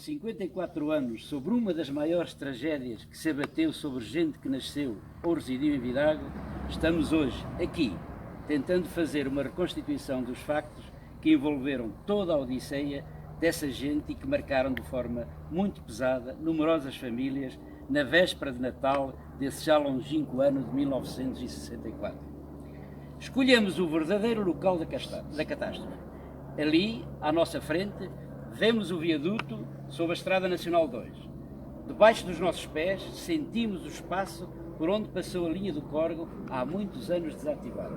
54 anos sobre uma das maiores tragédias que se abateu sobre gente que nasceu ou residiu em Vidago, estamos hoje aqui, tentando fazer uma reconstituição dos factos que envolveram toda a odisseia dessa gente e que marcaram de forma muito pesada numerosas famílias na véspera de Natal desse já longínquo ano de 1964. Escolhemos o verdadeiro local da catástrofe. Ali, à nossa frente, vemos o viaduto sob a Estrada Nacional 2. Debaixo dos nossos pés, sentimos o espaço por onde passou a linha do Córrego há muitos anos desativada.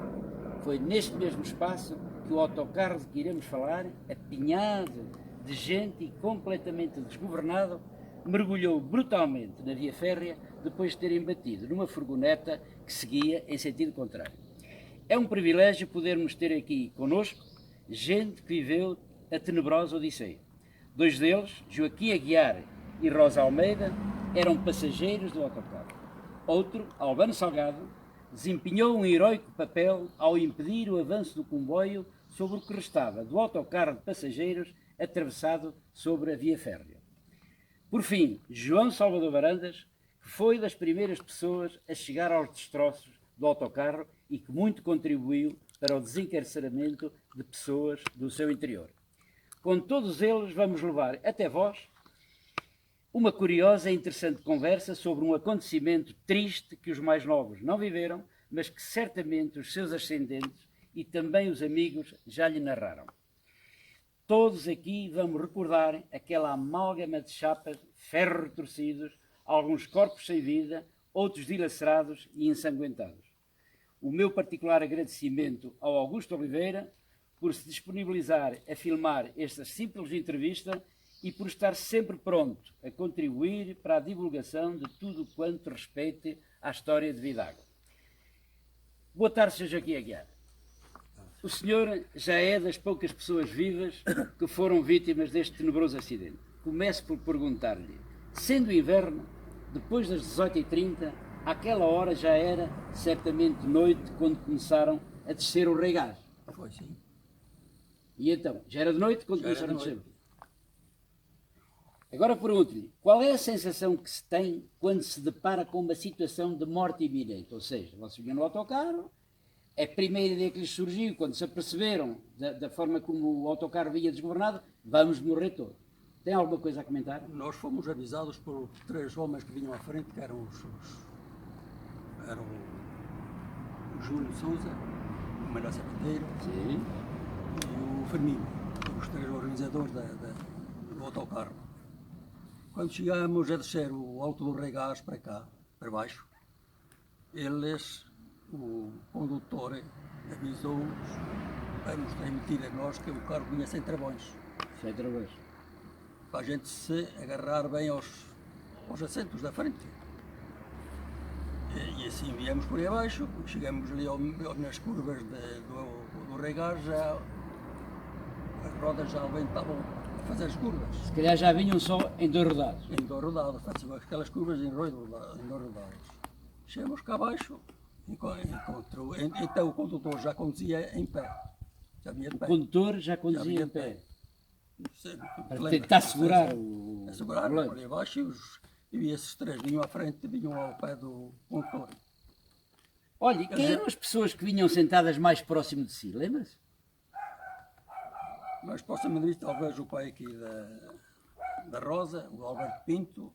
Foi neste mesmo espaço que o autocarro de que iremos falar, apinhado de gente e completamente desgovernado, mergulhou brutalmente na via férrea depois de terem batido numa furgoneta que seguia em sentido contrário. É um privilégio podermos ter aqui connosco gente que viveu a tenebrosa odisseia. Dois deles, Joaquim Aguiar e Rosa Almeida, eram passageiros do autocarro. Outro, Albano Salgado, desempenhou um heroico papel ao impedir o avanço do comboio sobre o que restava do autocarro de passageiros atravessado sobre a via férrea. Por fim, João Salvador Varandas, que foi das primeiras pessoas a chegar aos destroços do autocarro e que muito contribuiu para o desencarceramento de pessoas do seu interior. Com todos eles vamos levar até vós uma curiosa e interessante conversa sobre um acontecimento triste que os mais novos não viveram, mas que certamente os seus ascendentes e também os amigos já lhe narraram. Todos aqui vamos recordar aquela amálgama de chapas, ferros retorcidos, alguns corpos sem vida, outros dilacerados e ensanguentados. O meu particular agradecimento ao Augusto Oliveira por se disponibilizar a filmar esta simples entrevista e por estar sempre pronto a contribuir para a divulgação de tudo quanto respeite à história de Vidago. Boa tarde, Sr. Joaquim Aguiar. O senhor já é das poucas pessoas vivas que foram vítimas deste tenebroso acidente. Começo por perguntar-lhe, sendo inverno, depois das 18h30, àquela hora já era certamente noite quando começaram a descer o reigás. Foi sim. E então, já era de noite quando Já começaram a era de descer? Agora pergunto-lhe, qual é a sensação que se tem quando se depara com uma situação de morte iminente? Ou seja, vocês vinham no autocarro, a primeira ideia que lhes surgiu, quando se aperceberam da forma como o autocarro vinha desgovernado, vamos morrer todos. Tem alguma coisa a comentar? Nós fomos avisados por três homens que vinham à frente, que eram eram o Júlio Souza, o Manuel Sapateiro Sim. e o Firmino, os três organizadores do autocarro. Quando chegámos a descer o Alto do Reigás para cá, para baixo, o condutor avisou-nos para nos transmitir a nós que o carro vinha sem travões, Sem travões. para a gente se agarrar bem aos assentos da frente. E assim viemos por aí abaixo, chegamos ali nas curvas do Reigás, já as rodas já estavam a fazer as curvas. Se calhar já vinham só em dois rodados. Em dois rodados, fazem aquelas curvas em dois rodados. Chegamos cá abaixo, então o condutor já conduzia em pé. Já vinha de O pé. condutor já Já conduzia vinha em pé. Para Lembra? tentar segurar o Segurar volante. por aí abaixo e esses três vinham à frente, vinham ao pé do condutor. Olha, quem eram as pessoas que vinham sentadas mais próximo de si? Lembra-se? Mas posso-me dizer, talvez o pai aqui da Rosa, o Alberto Pinto,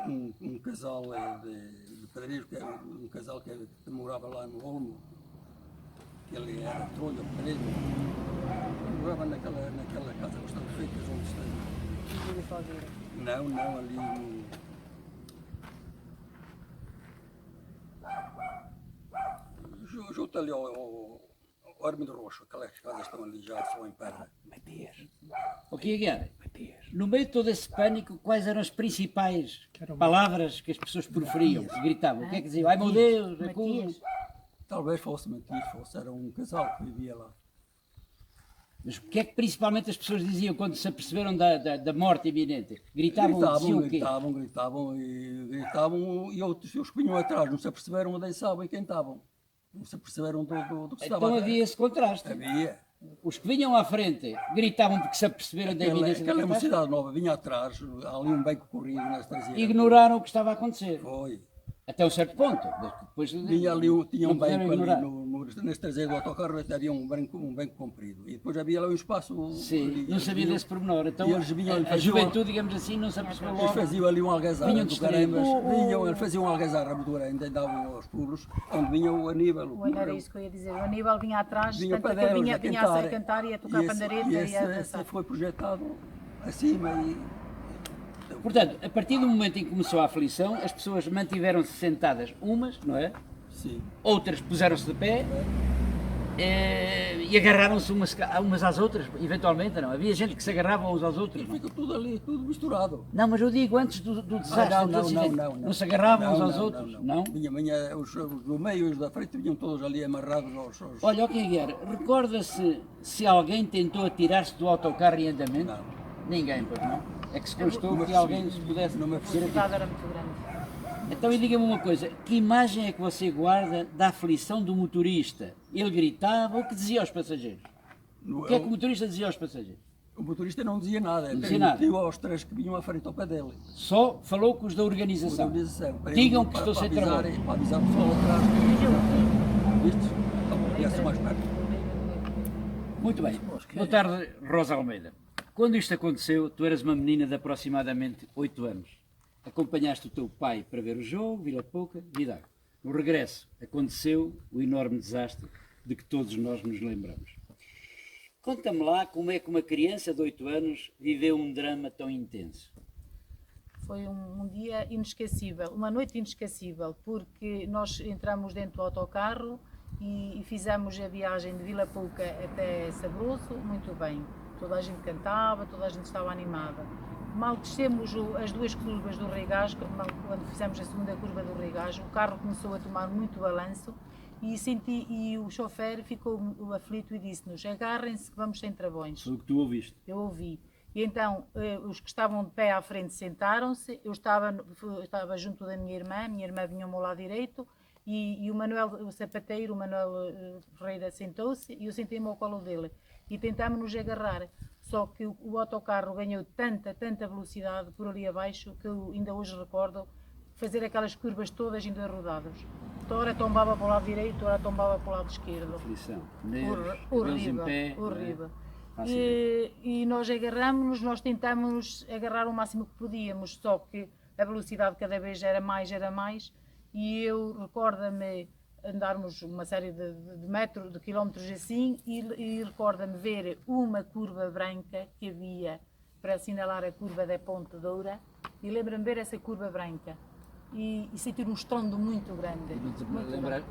um casal de pedreiros, um casal que morava lá no Olmo, que ele era trolho, pedreiro, morava naquela casa bastante feita, onde está. Não, ali junto ali ao Armindo Roxo, aquelas casas estão ali já só em pedra. Ok, Aguiar, no meio de todo esse pânico, quais eram as principais palavras que as pessoas proferiam, que gritavam? O que é que diziam? Ai meu Deus, acuda. Talvez fosse mentira, era um casal que vivia lá. Mas o que é que principalmente as pessoas diziam quando se aperceberam da morte iminente? Gritavam, diziam o quê? Gritavam e outros os que vinham atrás não se aperceberam onde estavam e quem estavam. Não se aperceberam do que estava Então atrás. havia esse contraste. Havia. Os que vinham à frente gritavam porque se aperceberam da iminência da Aquela catástrofe. mocidade nova vinha atrás, ali um beco corrido nas traseiras. Ignoraram o que estava a acontecer. Foi. Até um certo ponto. Depois, Vinha ali, tinha não um puderam banco ali ignorar. nas traseiras do autocarro, havia um banco comprido. E depois havia lá um espaço. Sim, ali, não sabia vinham- desse pormenor. Então, e eles vinham, a faziam- juventude, digamos assim, não se apercebeu Eles logo. faziam ali um algazarra Vinham do distraídos. caramba, eles faziam um algazarra muito grande, andavam aos pulos, onde vinha o Aníbal. Era isso que eu ia dizer. O Aníbal vinha atrás, Vinha tanto para que ele deles vinha a cantar e a tocar pandareta e a esse dançar. foi projetado acima e Portanto, a partir do momento em que começou a aflição, as pessoas mantiveram-se sentadas umas, não é? sim. Outras puseram-se de pé e agarraram-se umas às outras, eventualmente, não? Havia gente que se agarrava uns aos outros. E Não, fica tudo ali, tudo misturado. não, mas eu digo antes do desastre, do acidente. Não se agarravam uns aos outros, não? Vinha, os do meio e os da frente vinham todos ali amarrados aos... Olha, o que é, recorda-se se alguém tentou atirar-se do autocarro em andamento? Não. Ninguém, pois não? É que se constou Não me que alguém se pudesse não me A apercebi. cidade era muito grande. Então, e diga-me uma coisa, que imagem é que você guarda da aflição do motorista? Ele gritava, o que dizia aos passageiros? O que é que o motorista dizia aos passageiros? O motorista não dizia nada, Não dizia nada. permitiu aos três que vinham à frente ao pé dele. Só falou com os da organização. Organização, para Digam ele- que estou sem para avisar, trabalho. para avisar o pessoal atrás. Viste? Conhece mais perto. Muito bem. Boa tarde, Rosa Almeida. Quando isto aconteceu, tu eras uma menina de aproximadamente 8 anos. Acompanhaste o teu pai para ver o jogo, Vila Pouca, Vidago. No regresso, aconteceu o enorme desastre de que todos nós nos lembramos. Conta-me lá como é que uma criança de 8 anos viveu um drama tão intenso. Foi um dia inesquecível, uma noite inesquecível, porque nós entramos dentro do autocarro e fizemos a viagem de Vila Pouca até Sabroso muito bem. Toda a gente cantava, toda a gente estava animada. Mal descemos as duas curvas do Reigajo, quando fizemos a segunda curva do Reigajo, o carro começou a tomar muito balanço e o chofer ficou aflito e disse-nos: agarrem-se que vamos sem travões. Foi o que tu ouviste. Eu ouvi. E então, os que estavam de pé à frente sentaram-se, eu estava junto da minha irmã vinha ao meu lado direito, e o Manuel, o sapateiro, o Manuel Ferreira sentou-se e eu sentei-me ao colo dele. E tentámos nos agarrar, só que o autocarro ganhou tanta velocidade por ali abaixo, que eu ainda hoje recordo fazer aquelas curvas todas ainda rodadas. Ora tombava para o lado direito, ora tombava para o lado esquerdo. Aflição, nervos, cabelos em pé. Horrível. Não é? E nós agarramos-nos, nós tentámos agarrar o máximo que podíamos, só que a velocidade cada vez era mais, e eu recordo-me andarmos uma série de metros, de quilómetros assim, e recordo-me ver uma curva branca que havia para assinalar a curva da Ponte Doura, e lembro-me ver essa curva branca e sentir um estrondo muito grande.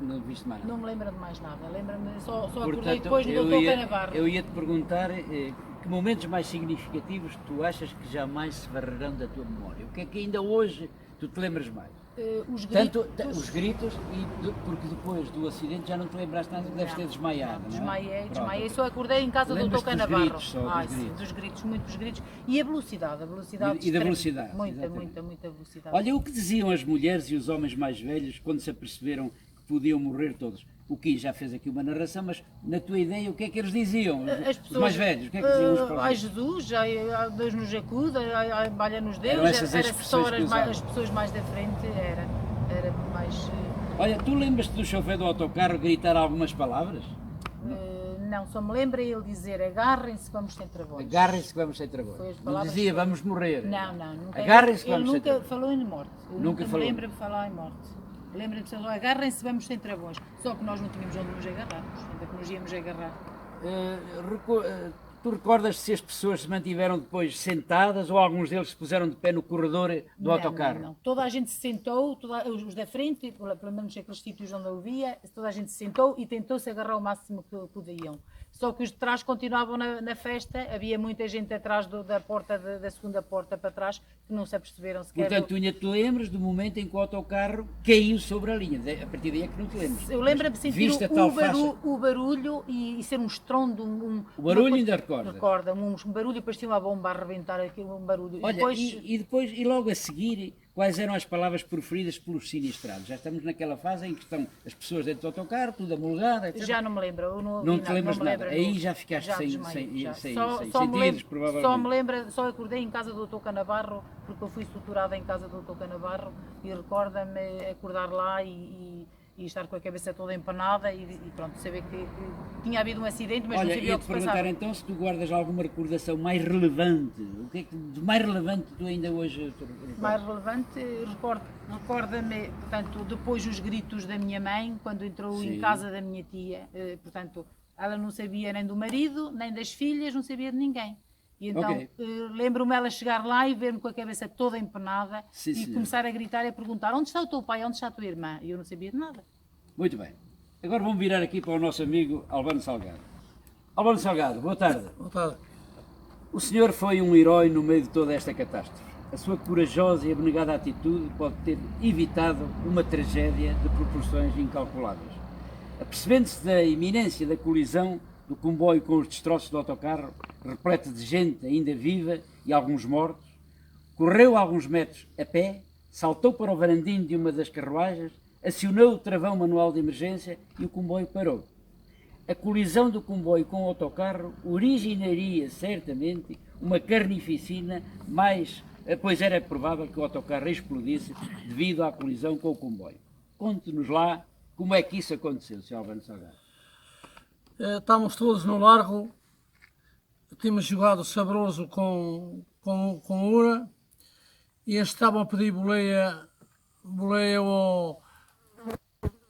Não viste mais nada. Não me lembro de mais nada, lembro-me, só acordei Portanto, depois do Dr. Canavarro. eu ia-te perguntar que momentos mais significativos tu achas que jamais se varrerão da tua memória? O que é que ainda hoje tu te lembras mais? Os Tanto gritos, os gritos, porque depois do acidente já não te lembraste nada, deves ter desmaiado, não é? Desmaiei, só acordei em casa do Dr. Lembras-te dos Canavarro. gritos só, dos Ai, gritos. sim, dos gritos, muitos gritos. E a velocidade E da extrema. velocidade, Muita exatamente. velocidade. Olha, o que diziam as mulheres e os homens mais velhos quando se aperceberam que podiam morrer todos? O Kim já fez aqui uma narração, mas na tua ideia o que é que eles diziam? Os mais velhos, o que é que diziam os Ai próprios? Jesus, ai, Deus nos acuda, ai, valha-nos Deus. Eram essas Era expressões só que usavam. as pessoas mais da frente, era mais... Olha, tu lembras-te do chofer do autocarro gritar algumas palavras? não, só me lembra ele dizer agarrem-se, vamos sem travões. Agarrem-se que vamos sem Foi travões. as Não palavras dizia que- vamos morrer. Não, nunca. Agarrem-se que Ele vamos sem nunca travões. falou em morte. Eu Nunca me falou. lembro de falar em morte. Lembro-me só, agarrem-se, vamos sem travões. Só que nós não tínhamos onde nos agarrarmos, ainda que nos íamos agarrar. Tu recordas se as pessoas se mantiveram depois sentadas ou alguns deles se puseram de pé no corredor do autocarro? Não. Toda a gente se sentou, os da frente, pelo menos aqueles sítios onde eu via, toda a gente se sentou e tentou-se agarrar o máximo que podiam. Só que os de trás continuavam na festa, havia muita gente atrás da porta, da segunda porta para trás, que não se aperceberam sequer. Portanto, tu ainda te lembras do momento em que o autocarro caiu sobre a linha. A partir daí é que não te lembras. Eu lembro-me de sentir Viste a tal o barulho e ser um estrondo. O barulho ainda recordas? Recorda-me, um barulho, depois tinha uma bomba a arrebentar, aquilo, um barulho. Olha, depois, e depois, e logo a seguir, quais eram as palavras preferidas pelos sinistrados? Já estamos naquela fase em que estão as pessoas dentro do autocarro, tudo amolgado, etc. Já não me lembro. Eu Não te lembras não me nada? lembro, Aí já ficaste sem já. sentidos, provavelmente. Só me lembro, só acordei em casa do Dr. Canavarro, porque eu fui suturada em casa do Dr. Canavarro e recorda-me acordar lá e estar com a cabeça toda empanada e pronto, saber que tinha havido um acidente, mas Olha, não sabia o ia-te que se passava. perguntar então se tu guardas alguma recordação mais relevante. O que é que de mais relevante tu ainda hoje te recordas? Mais relevante, recorda-me, portanto, depois os gritos da minha mãe, quando entrou Sim. em casa da minha tia, portanto, ela não sabia nem do marido, nem das filhas, não sabia de ninguém. E então Ok. lembro-me ela chegar lá e ver-me com a cabeça toda empenada Sim, e senhor. começar a gritar e a perguntar onde está o teu pai, onde está a tua irmã? E eu não sabia de nada. Muito bem. Agora vamos virar aqui para o nosso amigo Albano Salgado. Albano Salgado, boa tarde. Boa tarde. O senhor foi um herói no meio de toda esta catástrofe. A sua corajosa e abnegada atitude pode ter evitado uma tragédia de proporções incalculáveis. Apercebendo-se da iminência da colisão do comboio com os destroços do autocarro, repleto de gente ainda viva e alguns mortos, correu alguns metros a pé, saltou para o varandim de uma das carruagens, acionou o travão manual de emergência e o comboio parou. A colisão do comboio com o autocarro originaria certamente uma carnificina, pois era provável que o autocarro explodisse devido à colisão com o comboio. Conte-nos lá como é que isso aconteceu, Sr. Albano Salgado. Estávamos todos no largo, tínhamos jogado saboroso com Ura e eles estavam a pedir boleia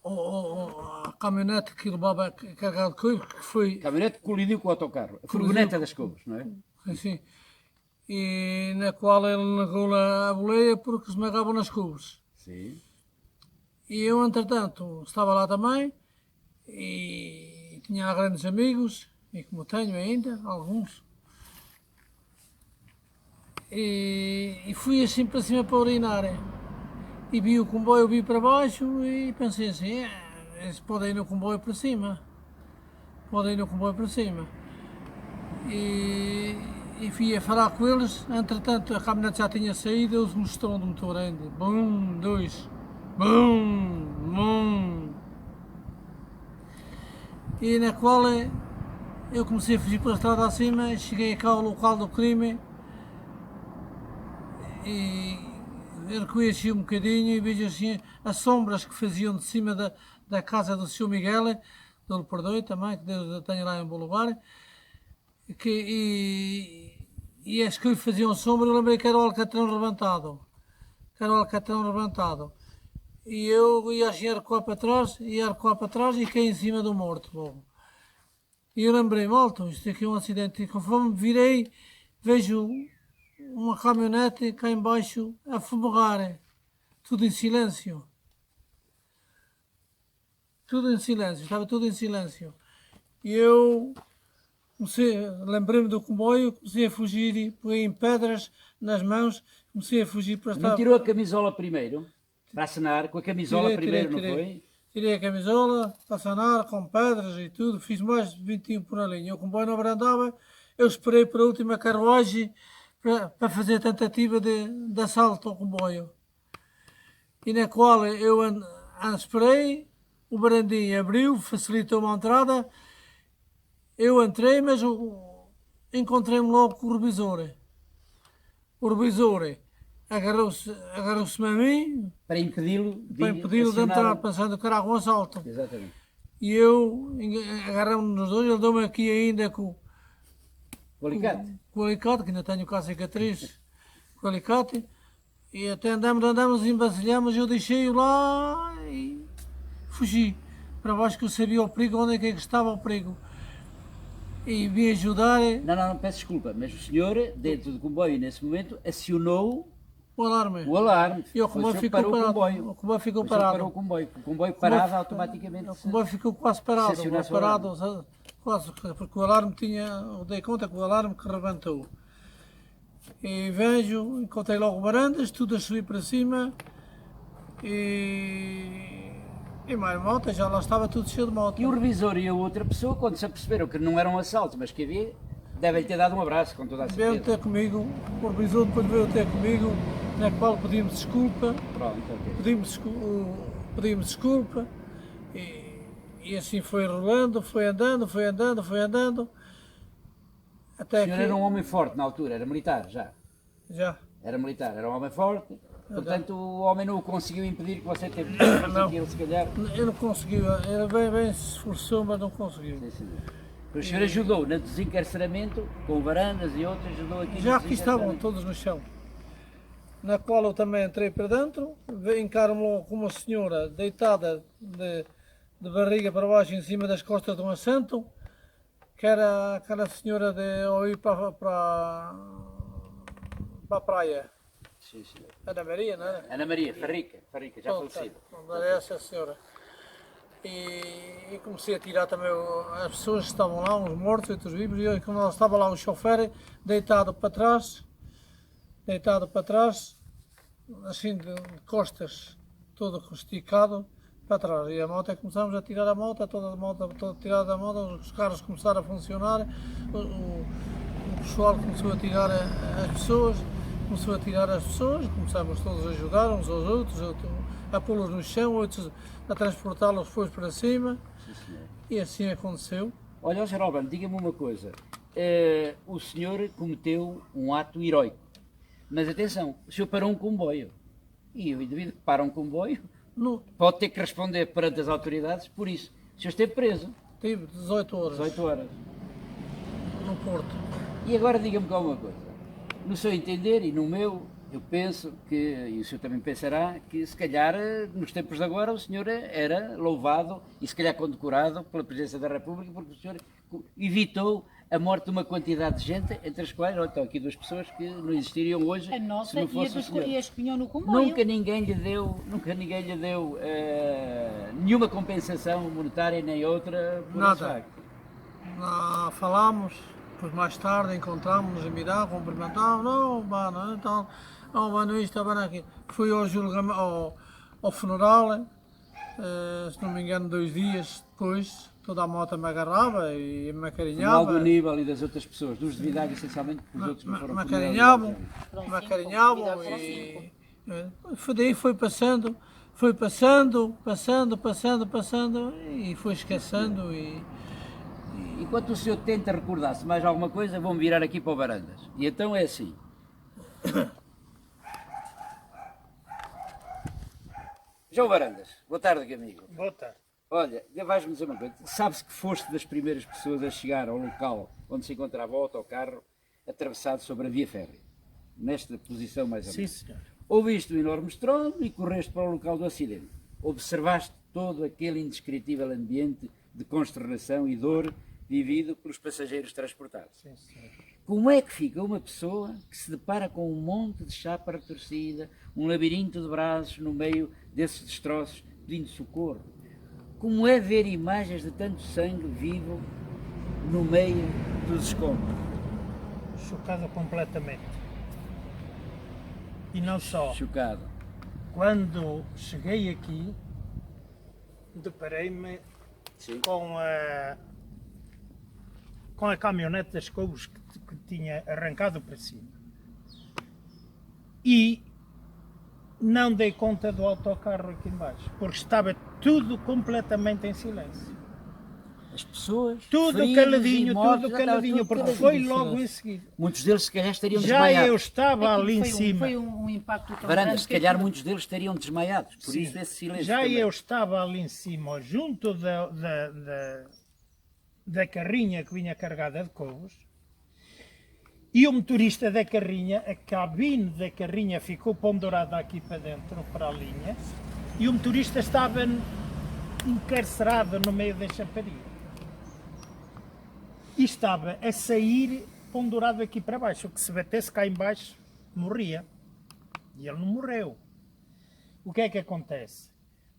à caminhonete que levava carregado de coisa, que foi A caminhonete colidiu com o autocarro, a furgoneta das Cobras, não é? assim, e na qual ele negou a boleia porque esmagavam nas cubos. Sim. E eu, entretanto, estava lá também e tinha lá grandes amigos, e como tenho ainda, alguns. E fui assim para cima para urinar. E vi o comboio vir para baixo e pensei assim, eles podem ir no comboio para cima. Podem ir no comboio para cima. E fui a falar com eles, entretanto a caminhonete já tinha saído, eles um estrondo muito grande. Bum, dois. Bum, bum. E na qual eu comecei a fugir pela estrada acima, cheguei cá ao local do crime e reconheci um bocadinho e vejo assim as sombras que faziam de cima da casa do Sr. Miguel, Deus lhe perdoe também, que Deus tenha lá em bom lugar, e as que lhe faziam sombra, eu lembrei que era o alcatrão levantado. E eu ia assim a recuar para trás, e caí em cima do morto logo. E eu lembrei, malta, isto aqui é um acidente. E conforme virei, vejo uma caminhonete cá embaixo a fumegar, tudo em silêncio. Estava tudo em silêncio. E eu lembrei-me do comboio, comecei a fugir e peguei em pedras nas mãos, comecei a fugir para a estrada. Não tirou a camisola primeiro? Para acenar, com a camisola primeiro, não foi? Tirei a camisola, para acenar, com pedras e tudo, fiz mais de 21 por na linha. O comboio não abrandava, eu esperei para a última carruagem para fazer a tentativa de assalto ao comboio. E na qual eu esperei, o barandim abriu, facilitou-me a entrada, eu entrei, mas encontrei-me logo com o revisor. O revisor agarrou-se-me a mim Para impedi-lo de entrar, pensando que era algum assalto. Exatamente. E eu agarramos nos dois, ele deu-me aqui ainda com O alicate. o alicate, que ainda tenho cá a cicatriz, com o alicate, e até andamos, embacelhamos, eu deixei-o lá e fugi para baixo, que eu sabia o perigo, onde é que estava o perigo. E vim ajudar. Não, peço desculpa, mas o senhor, dentro do comboio, nesse momento, acionou O alarme. o alarme. E o comboio ficou parou parado. O comboio. O comboio ficou Foi o senhor parado. parou o comboio parava automaticamente. O comboio ficou quase parado. Se acionasse o alarme. Quase, porque o alarme eu dei conta com o alarme que rebentou. E vejo, encontrei logo varandas, tudo a subir para cima e mais moto, já lá estava tudo cheio de moto. E o revisor e a outra pessoa, quando se aperceberam que não era um assalto, mas que havia, devem-lhe ter dado um abraço, com toda a Veio certeza. ter comigo, o revisor depois veio ter comigo na qual pedimos desculpa, Pronto, ok. pedimos desculpa e assim foi rolando, foi andando, foi andando, foi andando. O Até senhor que era um homem forte na altura, era militar já. já. Era militar, era um homem forte, portanto o homem não o conseguiu impedir que você teve Não. que ele se calhar. Eu não consegui, era bem se esforçou, mas não conseguiu. Sim, senhor. O senhor ajudou no desencarceramento, com varandas e outras, ajudou aqui Já no aqui estavam desencarceramento. todos no chão. Na qual eu também entrei para dentro, encaro-me logo com uma senhora deitada de barriga para baixo em cima das costas de um assento, que era aquela senhora de ao ir para a praia. Sim, senhor. Ana Maria, não era? Ana Maria, Farrica, já Pronto, falecida. era essa senhora. E comecei a tirar também as pessoas que estavam lá, uns mortos e outros vivos, e eu, quando estava lá o chofer deitado para trás, assim de costas, todo esticado para trás. E a moto, começámos a tirar a moto, toda tirada da moto, os carros começaram a funcionar, o pessoal começou a tirar as pessoas, começámos todos a ajudar uns aos outros, a pô-los no chão, outros a transportá-los depois para cima, Sim, senhor. e assim aconteceu. Olha, Sr. Albano, diga-me uma coisa. O senhor cometeu um ato heroico. Mas atenção, o senhor parou um comboio. E o indivíduo que para um comboio No, pode ter que responder perante as autoridades por isso. O senhor esteve preso tive 18 horas 18 horas. no Porto. E agora diga-me cá uma coisa. No seu entender e no meu, eu penso que, e o senhor também pensará, que se calhar nos tempos de agora o senhor era louvado e se calhar condecorado pela Presidência da República porque o senhor evitou a morte de uma quantidade de gente, entre as quais, olha, estão aqui duas pessoas que não existiriam hoje A nossa se não fosse o senhor. e as que vinham no comboio. Nunca ninguém lhe deu nenhuma compensação monetária nem outra por esse Nada. facto. Lá falámos, depois mais tarde encontramos-nos em Mirá, cumprimentámos, não, mano, então, oh, mano, isto, mano, aqui. Fui ao julgamento, ao funeral, se não me engano, 2 dias depois, toda a moto me agarrava e me Mal acarinhava. do Aníbal e das outras pessoas, dos de Vidago essencialmente, porque os outros não foram Me condenados. acarinhavam, Foram me cinco, acarinhavam foram e daí foi passando e foi esquecendo e Enquanto o senhor tenta recordar-se mais alguma coisa, vão virar aqui para o Varandas. E então é assim. João Varandas, boa tarde, amigo. boa tarde. Olha, vais-me dizer uma coisa. Sabe-se que foste das primeiras pessoas a chegar ao local onde se encontrava o autocarro atravessado sobre a via férrea. Nesta posição, mais ou menos. Sim, senhor. Ouviste um enorme estrondo e correste para o local do acidente. Observaste todo aquele indescritível ambiente de consternação e dor vivido pelos passageiros transportados. Sim, senhor. Como é que fica uma pessoa que se depara com um monte de chapa retorcida, um labirinto de braços no meio desses destroços, pedindo socorro? Como é ver imagens de tanto sangue vivo no meio dos escombros? Chocado completamente. E não só. Chocado. Quando cheguei aqui, deparei-me Sim. com a caminhonete das Cobos que tinha arrancado para cima. E não dei conta do autocarro aqui embaixo, porque estava tudo completamente em silêncio. As pessoas, Tudo feridos caladinho, e mortos, tudo já estava caladinho, tudo porque caladinho. foi logo em seguida. Muitos deles se calhar estariam Já desmaiados. eu estava Aquilo ali em foi cima. Foi um impacto tão Varandas, grande se que calhar aquilo- muitos deles estariam desmaiados, por Sim. isso esse silêncio Já também. eu estava ali em cima, junto da carrinha que vinha carregada de covos, e o motorista da carrinha, a cabine da carrinha ficou pendurada aqui para dentro, para a linha, e o motorista estava encarcerado no meio da chaparia. E estava a sair pendurado aqui para baixo, que se batesse cá em baixo, morria. E ele não morreu. O que é que acontece?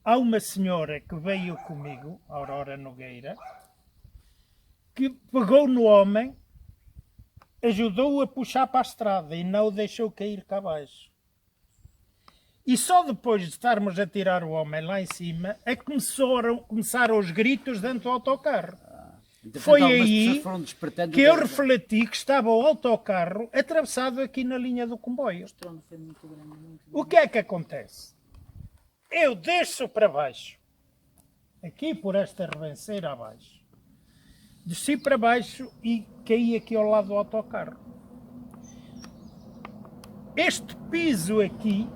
Há uma senhora que veio comigo, Aurora Nogueira, que pegou no homem, ajudou-o a puxar para a estrada e não o deixou cair cá abaixo. E só depois de estarmos a tirar o homem lá em cima, é que começaram os gritos dentro do autocarro. Entretanto, Foi algumas aí pessoas foram despertando que eu da- refleti que estava o autocarro atravessado aqui na linha do comboio. O estrondo foi muito grande. Muito O que é que acontece? Eu desço para baixo, aqui por esta revenceira abaixo, desci para baixo e caí aqui ao lado do autocarro. Este piso aqui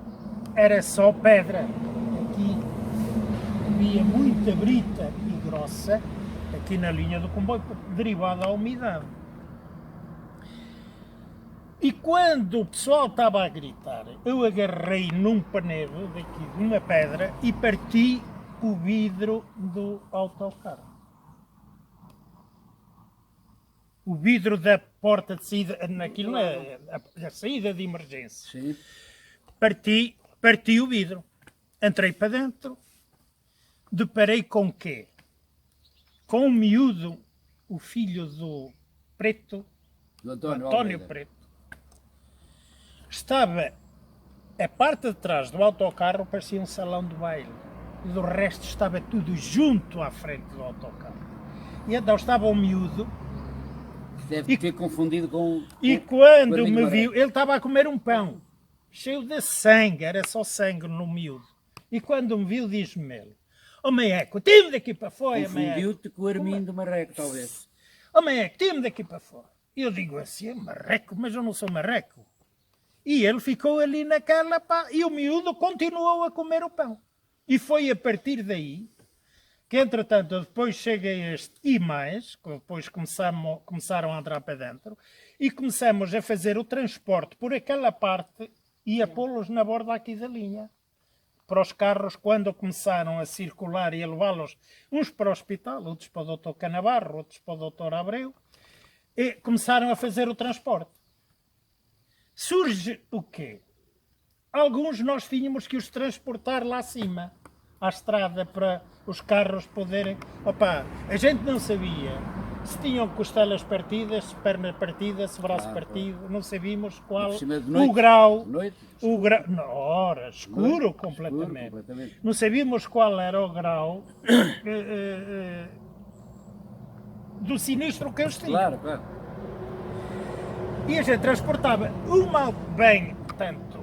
era só pedra. Aqui havia muita brita e grossa aqui na linha do comboio, derivada da umidade. E quando o pessoal estava a gritar, eu agarrei num paneiro daqui de uma pedra e parti o vidro do autocarro. O vidro da porta de saída, naquilo não é a saída de emergência. Sim. Parti o vidro. Entrei para dentro. Deparei com o quê? Com o miúdo, o filho do Preto, Do António Almeida. Preto. Estava, a parte de trás do autocarro parecia um salão de baile. E do resto estava tudo junto à frente do autocarro. E então estava o miúdo. Deve ter confundido com... E com quando Armindo me Moreira. viu, ele estava a comer um pão, cheio de sangue, era só sangue no miúdo. E quando me viu, diz-me ele: "Ó Maeco, tira-me daqui para fora, Maeco. Confundiu-te com o Armindo Marreco, talvez. Ó Maeco, tira-me daqui para fora." E eu digo assim: "Marreco, mas eu não sou marreco." E ele ficou ali naquela pá, e o miúdo continuou a comer o pão. E foi a partir daí que, entretanto, depois chega este e mais, que depois começaram a entrar para dentro, e começamos a fazer o transporte por aquela parte e a pô-los na borda aqui da linha. Para os carros, quando começaram a circular e a levá-los uns para o hospital, outros para o Dr. Canabarro, outros para o Dr. Abreu, e começaram a fazer o transporte. Surge o quê? Alguns nós tínhamos que os transportar lá acima, à estrada, para os carros poderem... Opa, a gente não sabia se tinham costelas partidas, se perna partida, se braço partido, não sabíamos qual Por cima de noite, o grau... de noite, O grau... Na hora, escuro, Escuro completamente. completamente. Não sabíamos qual era o grau do sinistro que eles tinham. Claro, claro. E a gente transportava uma bem, tanto,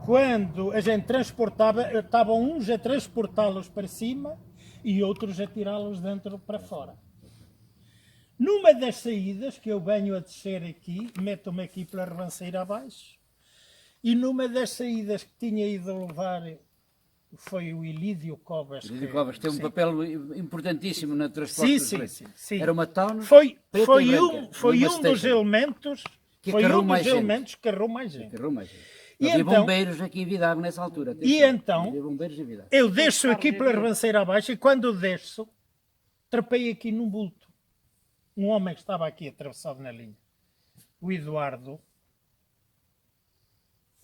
quando a gente transportava, estavam uns a transportá-los para cima e outros a tirá-los dentro para fora. Numa das saídas, que eu venho a descer aqui, meto-me aqui pela ribanceira abaixo, e numa das saídas que tinha ido levar, foi o Ilídio Covas. Lídio Covas tem um sim. papel importantíssimo na transporte dos Sim, pretos. sim, sim. Era uma town Foi preta e branca, um uma dos station. elementos Que foi acarrou um mais dos gente. elementos que agarrou mais gente. Que Roma, E havia então- bombeiros aqui em Vidago nessa altura. E atenção. então- Havia bombeiros em Vidago. Eu desço aqui pela ribanceira abaixo e quando desço, trapei aqui num bulto. Um homem que estava aqui atravessado na linha. O Eduardo,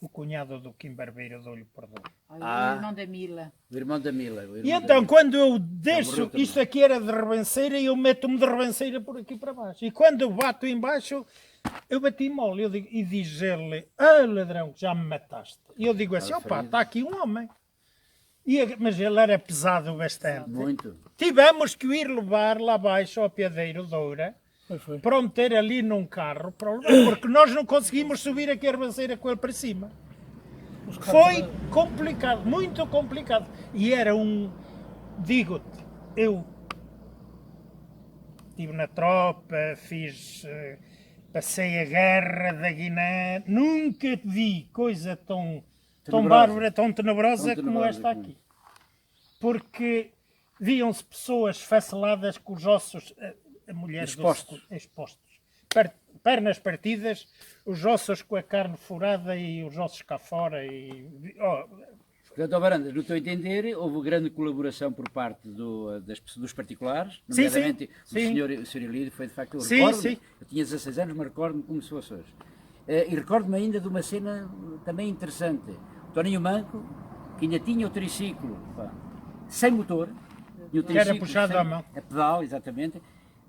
o cunhado do Kim Barbeiro, deu-lhe perdão. Olha, Ah. o irmão da Mila. O irmão da Mila. o irmão E da então, Mila. quando eu desço, morreu também. isto aqui era de ribanceira e eu meto-me de ribanceira por aqui para baixo. E quando eu bato em baixo, eu bati mole. E diz ele: "Ah, ladrão, já me mataste." E eu digo assim: "Opa, está aqui um homem." Mas ele era pesado bastante. Muito. Tivemos que o ir levar lá abaixo ao Piadeiro Doura para o meter ali num carro, para o levar, porque nós não conseguimos subir aqui a ribanceira com ele para cima. Foi complicado, muito complicado. E era digo-te, eu estive na tropa, passei a guerra da Guiné, nunca vi coisa tão Tenebrosa. bárbara, tão tenebrosa Tão como tenebrosa esta como- aqui. Porque viam-se pessoas esfaceladas com os ossos, a mulher Expostos. expostos. Pernas partidas, os ossos com a carne furada e os ossos cá fora. Portanto, ó Varandas, no teu entender, houve grande colaboração por parte dos particulares, Sim, nomeadamente sim, o Sr. Ilídio, foi de facto, eu Sim, recordo-me, sim. eu tinha 16 anos, mas recordo-me como se fosse hoje. E recordo-me ainda de uma cena também interessante. O Toninho Manco, que ainda tinha o triciclo, pá, sem motor, e o Que era triciclo puxado sem- à mão. a pedal, exatamente,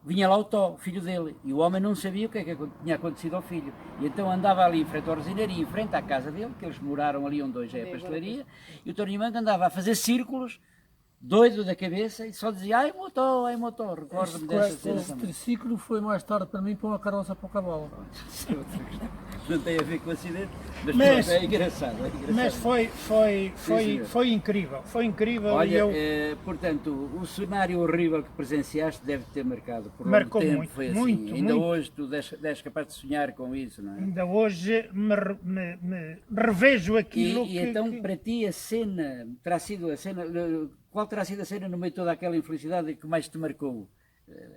vinha lá o Tó, o filho dele, e o homem não sabia o que é que tinha acontecido ao filho. E então andava ali em frente ao resinaria, em frente à casa dele, que eles moraram ali onde hoje é a pastelaria, e o Toninho Manco andava a fazer círculos doido da cabeça e só dizia ai motor, recordo-me dessa cena Esse também. triciclo foi mais tarde para mim para uma carroça para o cavalo. Isso é outra questão. Não tem a ver com o acidente, mas, Mas- pronto, é engraçado. Mas senhor. foi incrível. Foi incrível Olha, e eu. portanto, o cenário horrível que presenciaste deve ter marcado por Marcou longo tempo, muito, foi assim. muito, Ainda muito. hoje tu és capaz de sonhar com isso, não é? Ainda hoje me revejo aquilo E então para ti a cena, terá sido a cena, qual terá sido a cena no meio de toda aquela infelicidade que mais te marcou?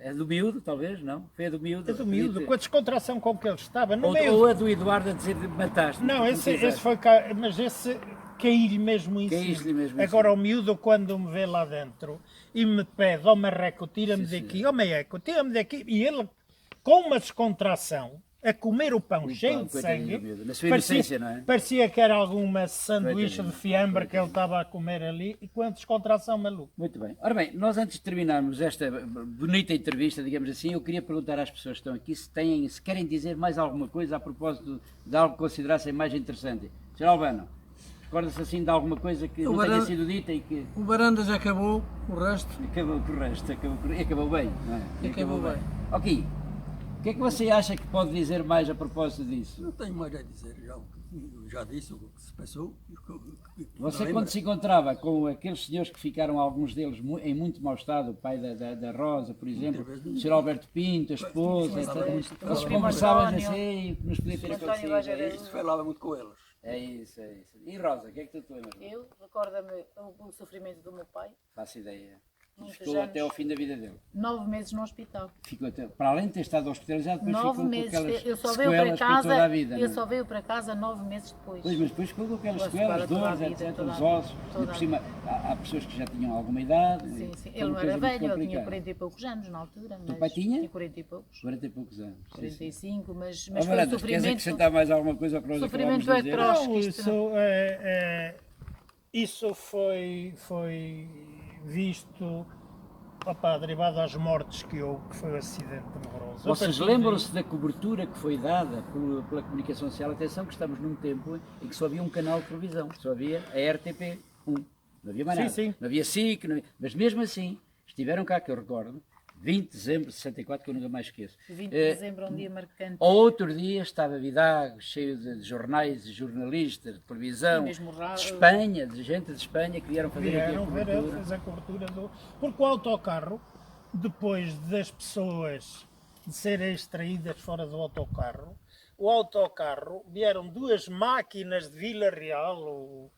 É do miúdo, talvez, não? Foi a do miúdo? é do miúdo, com a descontração com que ele estava. No Ou, meio ou a do Eduardo a dizer mataste? Não, esse foi mas esse caí-lhe mesmo em Caíste-lhe cima. mesmo em Agora cima. o miúdo quando me vê lá dentro e me pede, ó Marreco, tira-me Sim, daqui, ó Marreco, tira-me daqui, e ele com uma descontração a comer o pão cheio pão, de coitadinho sangue, do miúdo, na sua inocência, não é? parecia que era alguma sanduíche Coitadinho, de fiambre que ele estava a comer ali e com a descontração maluco. Muito bem. Ora bem, nós antes de terminarmos esta bonita entrevista, digamos assim, eu queria perguntar às pessoas que estão aqui se querem dizer mais alguma coisa a propósito de algo que considerassem mais interessante. Sr. Albano, recorda-se assim de alguma coisa que não tenha sido dita e que O Barandas acabou, o resto acabou com o resto, acabou bem, não é? acabou bem. Ok. O que é que você acha que pode dizer mais a propósito disso? Não tenho mais a dizer, já disse o que se passou. Você, Lembra? quando se encontrava com aqueles senhores que ficaram, alguns deles em muito mau estado, o pai da Rosa, por exemplo, o Sr. Alberto Pinto, a esposa, etc. Eles primo conversavam António. assim, o que nos podia ter António acontecido. Vaz É Araújo. isso, Falava muito com eles. é isso. E Rosa, o que é que tu te lembras? Eu recordo-me o sofrimento do meu pai, Faço ideia. Muitos Ficou anos. até ao fim da vida dele. 9 meses no hospital. Ficou para além de ter estado hospitalizado, depois 9 ficou com meses. aquelas Eu só veio para sequelas para toda a casa. vida. Eu não é? só veio para casa 9 meses depois. Pois, mas depois ficou com aquelas Com a sequelas, sequela toda a dores, vida, etc., toda a os vida, ossos, toda e por a cima há pessoas que já tinham alguma idade. Sim, e sim. foi Ele uma não coisa era muito velho, ele tinha complicada. 40 e poucos anos na altura. Teu pai tinha? 40 e poucos. 40 e poucos anos. Sim, sim. 45, mas Ó, foi o Varandas, queres sofrimento. acrescentar mais alguma coisa ao que nós Sofrimento acabámos de dizer? atroz. Não, que isto isso foi visto derivado às mortes que houve, que foi o acidente horroroso. Vocês A partir daí- lembram-se da cobertura que foi dada pela comunicação social? Atenção que estamos num tempo em que só havia um canal de televisão, só havia a RTP1. Não havia mais Sim, nada. sim. Não havia SIC, mas mesmo assim, estiveram cá, que eu recordo, 20 de dezembro de 64, que eu nunca mais esqueço. 20 de dezembro é um dia marcante. Outro dia estava Vidago, cheio de jornais, de jornalistas, de televisão, E mesmo rádio. de Espanha, de gente de Espanha que vieram fazer aqui a Vieram ver cobertura. eles a cobertura do. Porque o autocarro, depois das pessoas de serem extraídas fora do autocarro, o autocarro vieram duas máquinas de Vila Real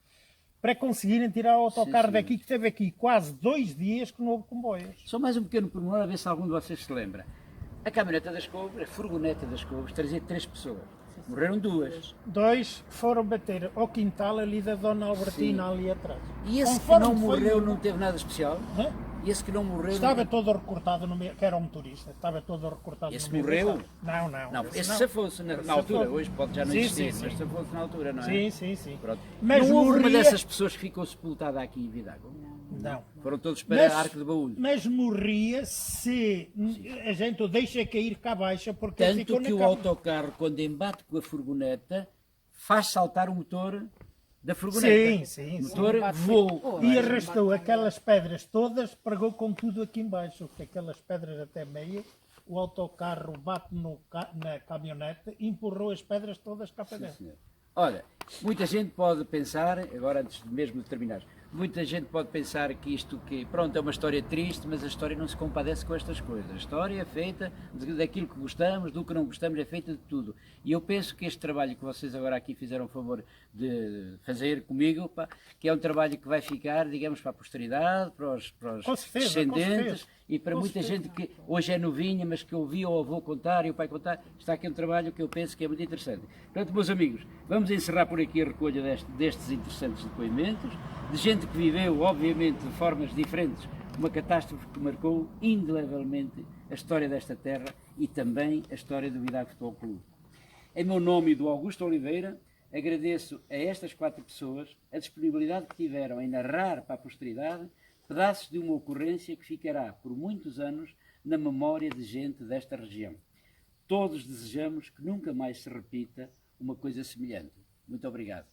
para conseguirem tirar o autocarro sim. daqui, que teve aqui quase 2 dias que não houve comboios. Só mais um pequeno pormenor, a ver se algum de vocês se lembra. A caminhoneta das Couves, a furgoneta das Couves, trazia 3 pessoas. Morreram 2. 2 foram bater ao quintal ali da Dona Albertina, ali atrás. E esse que Conforme não foi morreu o- não teve nada especial? Hã? E esse que não morreu... Estava não... todo recortado no meio, que era um motorista, estava todo recortado Esse no meio. morreu? da estrada. Não. Não, esse não. se fosse na altura, fosse. hoje pode já não Sim, existir, sim, mas sim. se fosse na altura, não é? Sim. Pronto. Mas não houve uma morria- dessas pessoas que ficou sepultada aqui em Vidago? Não. Foram todos para a Arca de Baúlho. Mas morria se a gente o deixa cair cá abaixo, porque ele ficou Tanto na que o cama. autocarro, quando embate com a furgoneta, faz saltar o motor da furgoneta. Sim. O motor Embate voou. foi- E arrastou aquelas pedras todas, pregou com tudo aqui embaixo, que aquelas pedras até meia, o autocarro bate na caminhonete e empurrou as pedras todas cá para dentro. Senhor. Olha, muita gente pode pensar, agora antes mesmo de terminar, muita gente pode pensar que isto pronto, é uma história triste, mas a história não se compadece com estas coisas. A história é feita daquilo que gostamos, do que não gostamos, é feita de tudo. E eu penso que este trabalho que vocês agora aqui fizeram o favor de fazer comigo, pá, que é um trabalho que vai ficar, digamos, para a posteridade, para os Com certeza, descendentes, com certeza. e para Com muita certeza. gente que hoje é novinha, mas que ouviu o avô contar e o pai contar, está aqui um trabalho que eu penso que é muito interessante. Portanto, meus amigos, vamos encerrar por aqui a recolha destes interessantes depoimentos, de gente que viveu, obviamente, de formas diferentes, uma catástrofe que marcou indelevelmente a história desta terra e também a história do Vidago Futebol Clube. Em meu nome e do Augusto Oliveira, agradeço a estas 4 pessoas a disponibilidade que tiveram em narrar para a posteridade pedaços de uma ocorrência que ficará por muitos anos na memória de gente desta região. Todos desejamos que nunca mais se repita uma coisa semelhante. Muito obrigado.